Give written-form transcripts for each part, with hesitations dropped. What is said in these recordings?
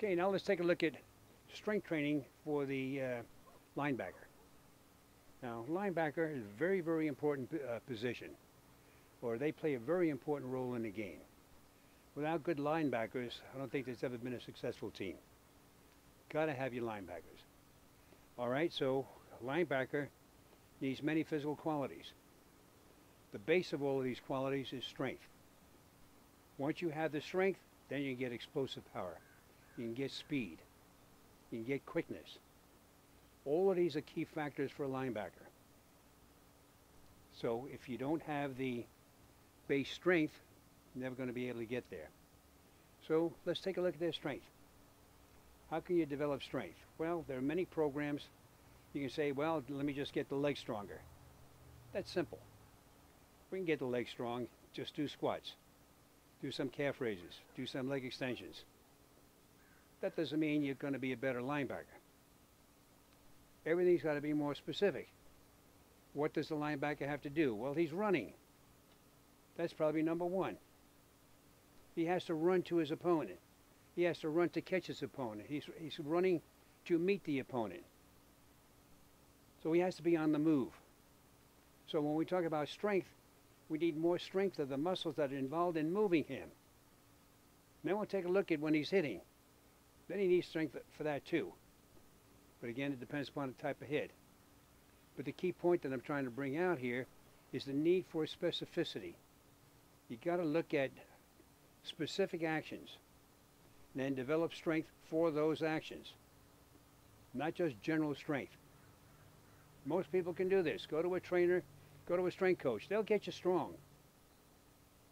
Okay, now let's take a look at strength training for the linebacker. Now, linebacker is a very, very important position, or they play a very important role in the game. Without good linebackers, I don't think there's ever been a successful team. Got to have your linebackers. All right, so a linebacker needs many physical qualities. The base of all of these qualities is strength. Once you have the strength, then you can get explosive power. You can get speed. You can get quickness. All of these are key factors for a linebacker. So if you don't have the base strength, you're never going to be able to get there. So let's take a look at their strength. How can you develop strength? Well, there are many programs. You can say, well, let me just get the legs stronger. That's simple. We can get the legs strong, just do squats, do some calf raises, do some leg extensions. That doesn't mean you're going to be a better linebacker. Everything's got to be more specific. What does the linebacker have to do? Well, he's running. That's probably number one. He has to run to his opponent. He has to run to catch his opponent. He's running to meet the opponent. So he has to be on the move. So when we talk about strength, we need more strength of the muscles that are involved in moving him. Then we'll take a look at when he's hitting. Then he needs strength for that too. But again, it depends upon the type of hit. But the key point that I'm trying to bring out here is the need for specificity. You got to look at specific actions and then develop strength for those actions, not just general strength. Most people can do this. Go to a trainer, go to a strength coach. They'll get you strong.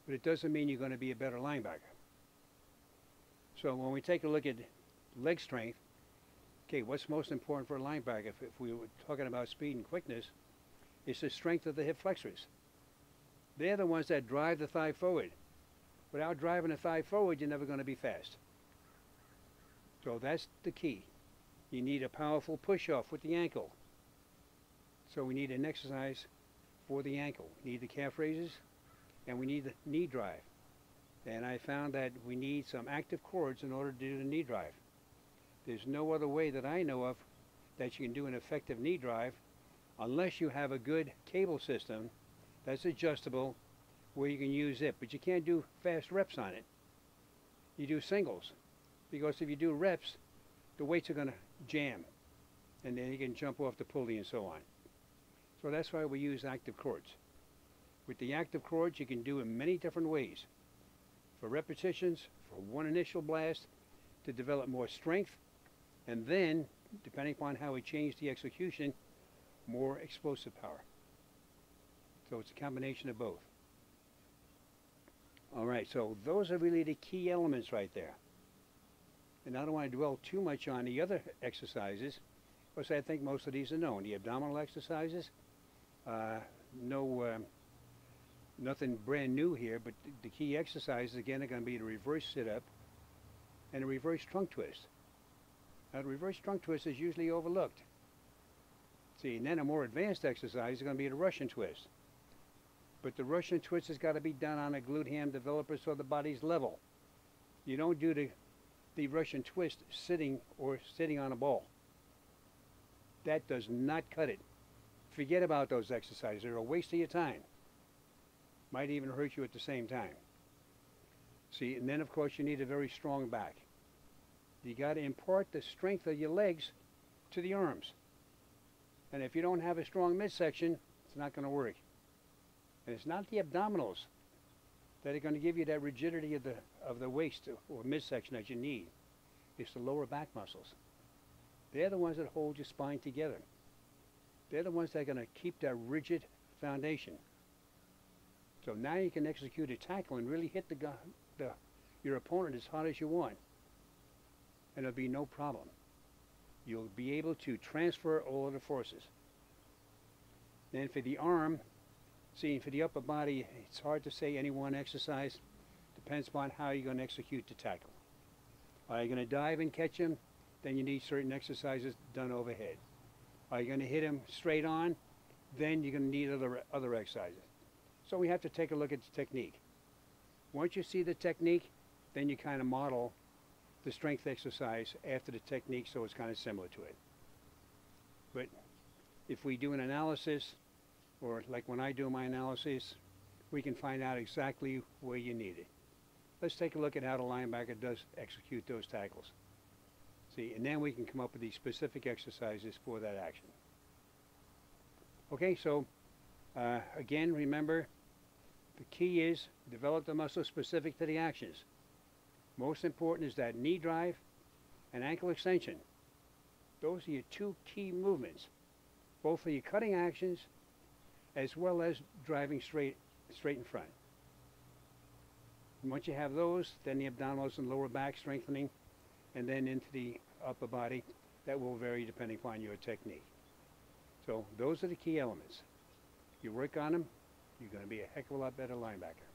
But it doesn't mean you're going to be a better linebacker. So when we take a look at leg strength, okay, what's most important for a linebacker, if we were talking about speed and quickness, is the strength of the hip flexors. They're the ones that drive the thigh forward. Without driving the thigh forward, you're never going to be fast. So that's the key. You need a powerful push-off with the ankle. So we need an exercise for the ankle. We need the calf raises, and we need the knee drive. And I found that we need some active cords in order to do the knee drive. There's no other way that I know of that you can do an effective knee drive unless you have a good cable system that's adjustable where you can use it. But you can't do fast reps on it. You do singles, because if you do reps, the weights are going to jam, and then you can jump off the pulley and so on. So that's why we use active cords. With the active cords, you can do it many different ways. For repetitions, for one initial blast, to develop more strength, and then, depending upon how we change the execution, more explosive power. So it's a combination of both. All right, so those are really the key elements right there. And I don't want to dwell too much on the other exercises, because I think most of these are known. The abdominal exercises, nothing brand new here, but the key exercises, again, are going to be the reverse sit-up and the reverse trunk twist. Now, the reverse trunk twist is usually overlooked. See, and then a more advanced exercise is going to be the Russian twist. But the Russian twist has got to be done on a glute ham developer so the body's level. You don't do the Russian twist sitting on a ball. That does not cut it. Forget about those exercises. They're a waste of your time. Might even hurt you at the same time. See, and then of course you need a very strong back. You got to impart the strength of your legs to the arms. And if you don't have a strong midsection, it's not going to work. And it's not the abdominals that are going to give you that rigidity of the waist or midsection that you need. It's the lower back muscles. They're the ones that hold your spine together. They're the ones that are going to keep that rigid foundation. So now you can execute a tackle and really hit your opponent as hard as you want. And it'll be no problem. You'll be able to transfer all of the forces. Then for the arm, see, for the upper body, it's hard to say any one exercise. Depends upon how you're going to execute the tackle. Are you going to dive and catch him? Then you need certain exercises done overhead. Are you going to hit him straight on? Then you're going to need other exercises. So we have to take a look at the technique. Once you see the technique, then you kind of model the strength exercise after the technique, so it's kind of similar to it. But if we do an analysis, or like when I do my analysis, we can find out exactly where you need it. Let's take a look at how the linebacker does execute those tackles. See, and then we can come up with these specific exercises for that action. Okay, so again, remember, the key is develop the muscle specific to the actions. Most important is that knee drive and ankle extension. Those are your two key movements, both for your cutting actions as well as driving straight in front. And once you have those, then the abdominals and lower back strengthening, and then into the upper body. That will vary depending upon your technique. So those are the key elements. You work on them, you're going to be a heck of a lot better linebacker.